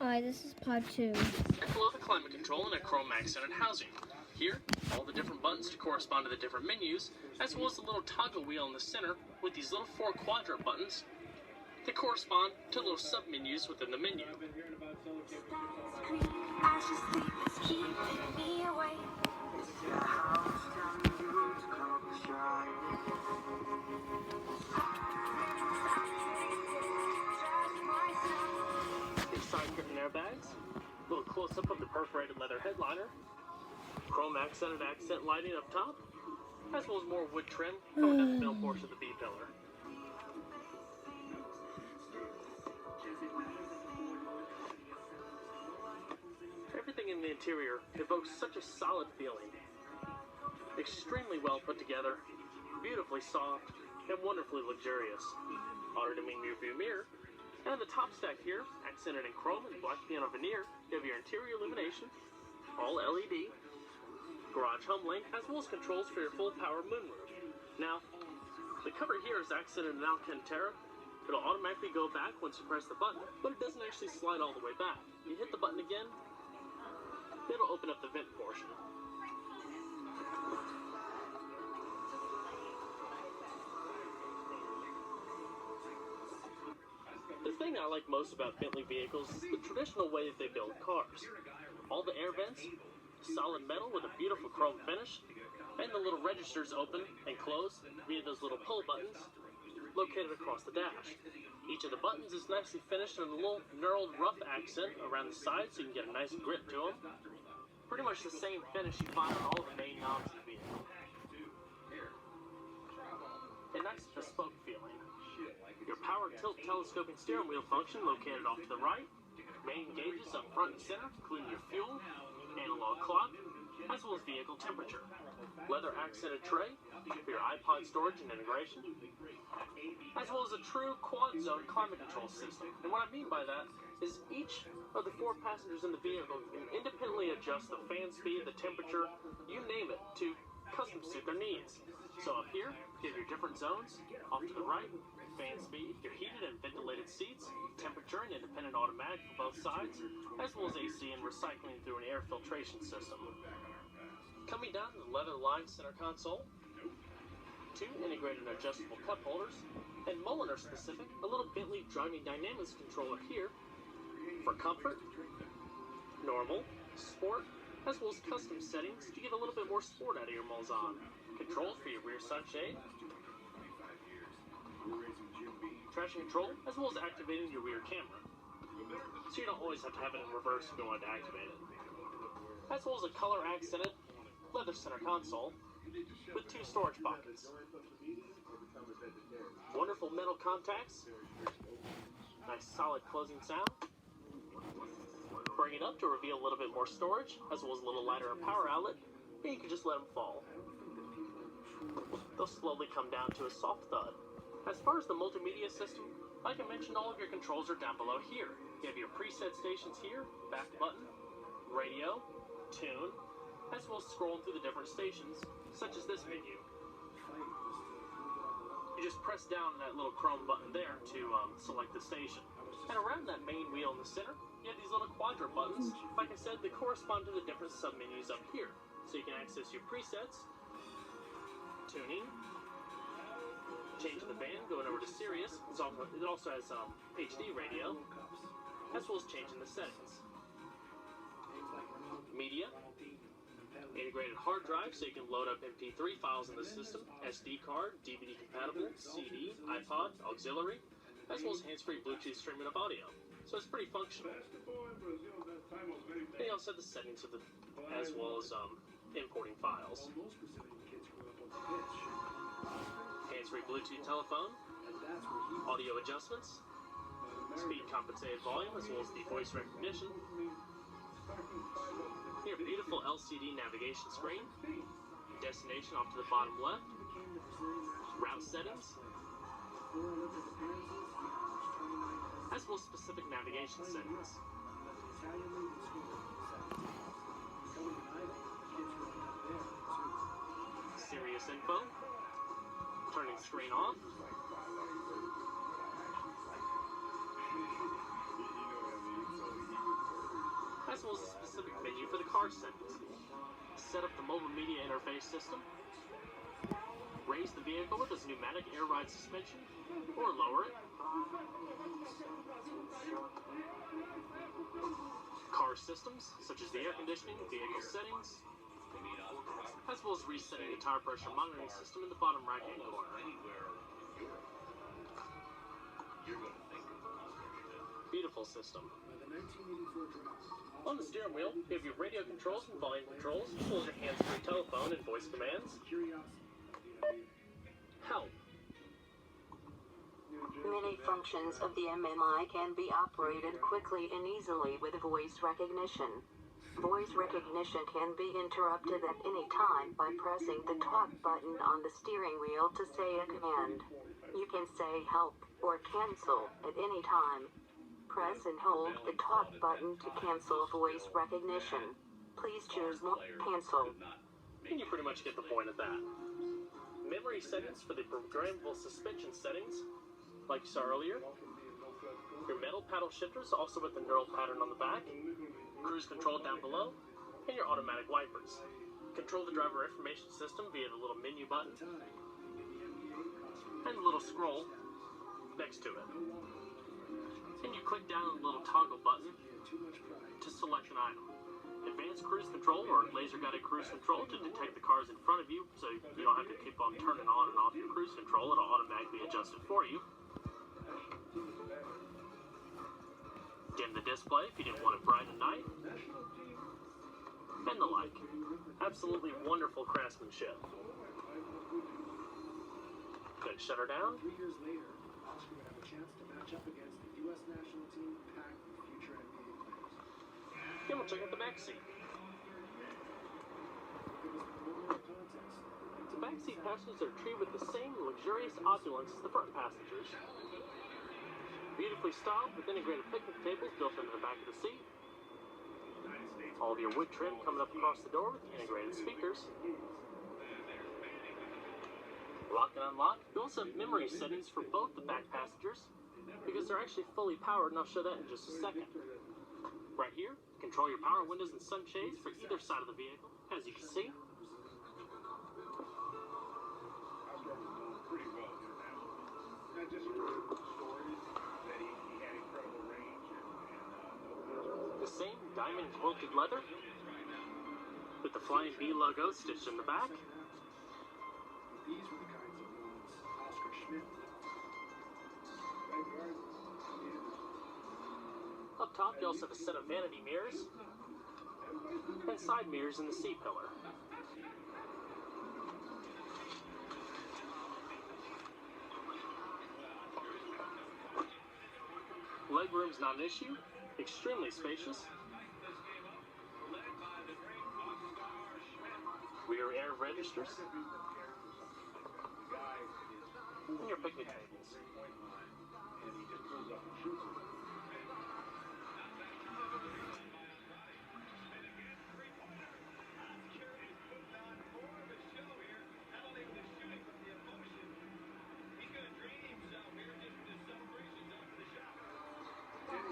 Hi, this is pod 2. And below the climate control and a chrome accented housing. Here, all the different buttons to correspond to the different menus, as well as the little toggle wheel in the center with these little 4 quadrant buttons that correspond to little sub-menus within the menu. These side-curtain airbags, a little close-up of the perforated leather headliner, chrome accented accent lighting up top, as well as more wood trim coming down the middle portion of the B-pillar. Everything in the interior evokes such a solid feeling. Extremely well put together, beautifully soft, and wonderfully luxurious. Auto-dimming rear view mirror, and the top stack here, accented in chrome and black piano veneer, you have your interior illumination, all LED, garage home link, as well as controls for your full power moonroof. Now, the cover here is accented in Alcantara. It'll automatically go back once you press the button, but it doesn't actually slide all the way back. You hit the button again, it'll open up the vent portion. The thing I like most about Bentley vehicles is the traditional way that they build cars. All the air vents, solid metal with a beautiful chrome finish, and the little registers open and close via those little pull buttons located across the dash. Each of the buttons is nicely finished in a little knurled rough accent around the sides so you can get a nice grip to them. Pretty much the same finish you find on all the main knobs of the vehicle. A nice bespoke feeling. Your power tilt telescoping steering wheel function located off to the right. Main gauges up front and center, including your fuel, analog clock, as well as vehicle temperature. Leather accented tray for your iPod storage and integration, as well as a true quad zone climate control system. And what I mean by that is each of the 4 passengers in the vehicle can independently adjust the fan speed, the temperature, you name it, to custom suit their needs. So up here, you have your different zones. Off to the right, fan speed, your heated and ventilated seats, temperature and independent automatic for both sides, as well as AC and recycling through an air filtration system. Coming down to the leather-lined center console, 2 integrated adjustable cup holders, and Mulliner specific, a little Bentley driving dynamics controller here for comfort, normal, sport, as well as custom settings to get a little bit more sport out of your Mulsanne. Controls for your rear sunshade, traction control, as well as activating your rear camera. So you don't always have to have it in reverse if you want to activate it. As well as a color accented leather center console with 2 storage pockets. Wonderful metal contacts. Nice solid closing sound. Bring it up to reveal a little bit more storage, as well as a little lighter power outlet, and you can just let them fall. They'll slowly come down to a soft thud. As far as the multimedia system, like I mentioned, all of your controls are down below here. You have your preset stations here, back button, radio, tune, as well as scrolling through the different stations, such as this menu. You just press down that little chrome button there to select the station. And around that main wheel in the center, you have these little quadrant buttons. Like I said, they correspond to the different sub-menus up here. So you can access your presets, tuning, changing the band, going over to Sirius. It also has HD radio, as well as changing the settings. Media, integrated hard drive so you can load up MP3 files in the system, SD card, DVD compatible, CD, iPod, auxiliary, as well as hands-free Bluetooth streaming of audio. So it's pretty functional. And you also have the settings of as well as importing files. Hands-free Bluetooth telephone, audio adjustments, speed compensated volume, as well as the voice recognition. Your beautiful LCD navigation screen, destination off to the bottom left, route settings, as well as specific navigation settings. Sirius info, turning screen off, as well as a specific menu for the car settings. Set up the mobile media interface system. Raise the vehicle with its pneumatic air ride suspension, or lower it. Car systems, such as the air conditioning, vehicle settings, as well as resetting the tire pressure monitoring system in the bottom right-hand corner. Beautiful system. On the steering wheel, you have your radio controls and volume controls, as well as your hands-free telephone and voice commands. Help. Many functions of the MMI can be operated quickly and easily with voice recognition. Voice recognition can be interrupted at any time by pressing the talk button on the steering wheel to say a command. You can say help or cancel at any time. Press and hold the talk button to cancel voice recognition. Please choose cancel. And you pretty much get the point of that. Memory settings for the programmable suspension settings, like you saw earlier. Your metal paddle shifters, also with the knurled pattern on the back. Cruise control down below, and your automatic wipers. Control the driver information system via the little menu button and the little scroll next to it. And you click down on the little toggle button to select an item. Advanced cruise control or laser guided cruise control to detect the cars in front of you, so you don't have to keep on turning on and off your cruise control. It'll automatically adjust it for you. Dim the display if you didn't want it bright at night. And the like. Absolutely wonderful craftsmanship. Good, shut her down. 3 years later, Oscar would have a chance to match up against the U.S. national team packed with future NBA players. Then we'll check out the back seat. The back seat passengers are treated with the same luxurious opulence as the front passengers. Beautifully styled with integrated picnic tables built into the back of the seat. All of your wood trim coming up across the door with integrated speakers. Lock and unlock. You also have memory settings for both the back passengers because they're actually fully powered, and I'll show that in just a second. Right here, control your power windows and sunshades for either side of the vehicle, as you can see. The same diamond quilted leather with the Flying B logo stitched in the back. These were the kinds of moments Oscar Schmidt. Up top, you also have a set of vanity mirrors and side mirrors in the C-pillar. Legroom's not an issue. Extremely spacious. Rear air registers. And your picnic tables.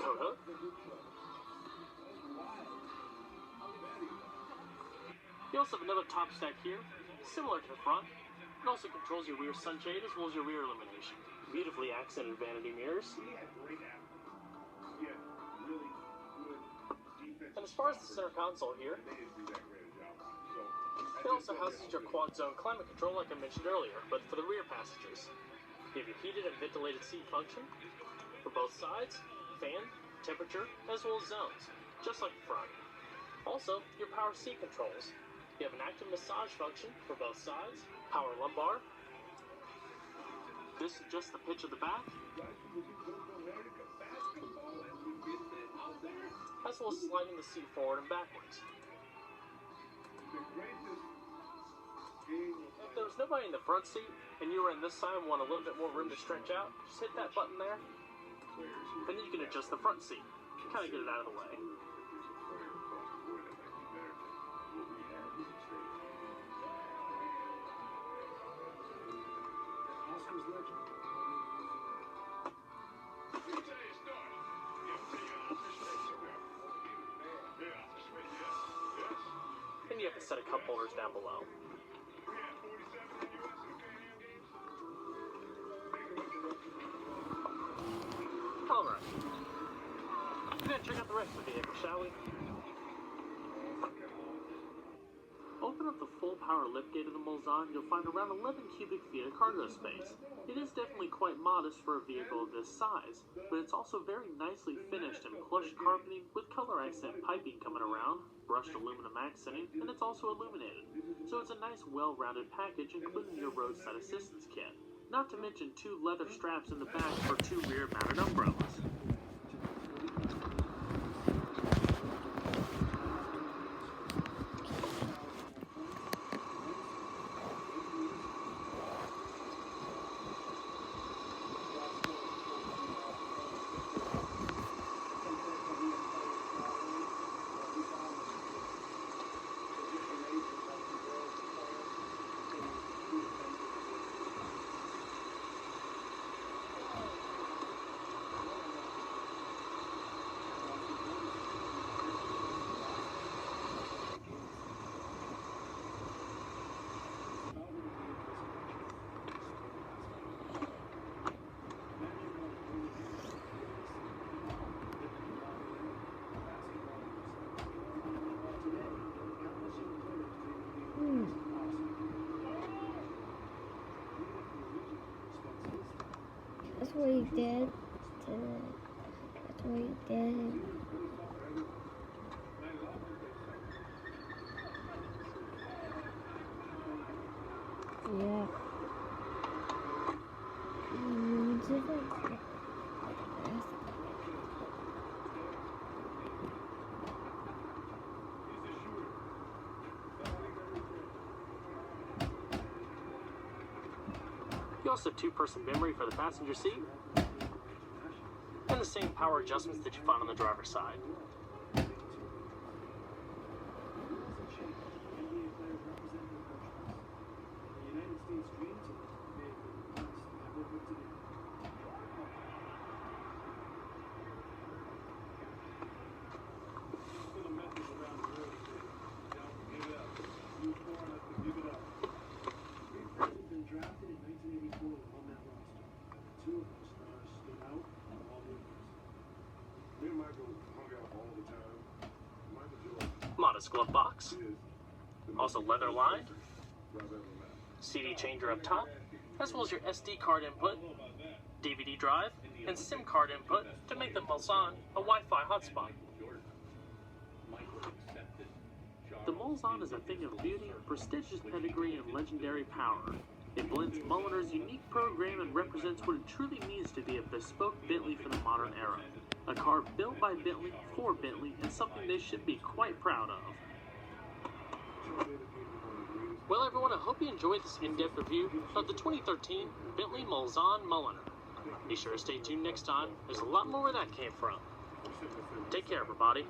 Coat hook. You also have another top stack here, similar to the front. It also controls your rear sunshade as well as your rear illumination. Beautifully accented vanity mirrors. And as far as the center console here, it also houses your quad zone climate control like I mentioned earlier, but for the rear passengers. You have your heated and ventilated seat function for both sides, fan, temperature, as well as zones, just like the front. Also, your power seat controls. You have an active massage function for both sides, power lumbar. This is just the pitch of the back, as well as sliding the seat forward and backwards. If there was nobody in the front seat and you were in this side and want a little bit more room to stretch out, just hit that button there, and then you can adjust the front seat, kind of get it out of the way. Oscar's legend. a set of cup holders down below. Alright. We're gonna check out the rest of the vehicle, shall we? Open up the full power liftgate of the Mulsanne, you'll find around 11 cubic feet of cargo space. It is definitely quite modest for a vehicle of this size, but it's also very nicely finished in plush carpeting with color accent piping coming around, brushed aluminum accenting, and it's also illuminated. So it's a nice well-rounded package including your roadside assistance kit. Not to mention 2 leather straps in the back for 2 rear-mounted umbrellas. That's what he did. That's what he did. Yeah. You also have 2-person memory for the passenger seat, and the same power adjustments that you find on the driver's side. Modest glove box, also leather lined, CD changer up top, as well as your SD card input, DVD drive, and SIM card input to make the Mulsanne a Wi-Fi hotspot. The Mulsanne is a thing of beauty, prestigious pedigree, and legendary power. It blends Mulliner's unique program and represents what it truly means to be a bespoke Bentley for the modern era. A car built by Bentley for Bentley, and something they should be quite proud of. Well everyone, I hope you enjoyed this in-depth review of the 2013 Bentley Mulsanne Mulliner. Be sure to stay tuned next time, there's a lot more where that came from. Take care everybody.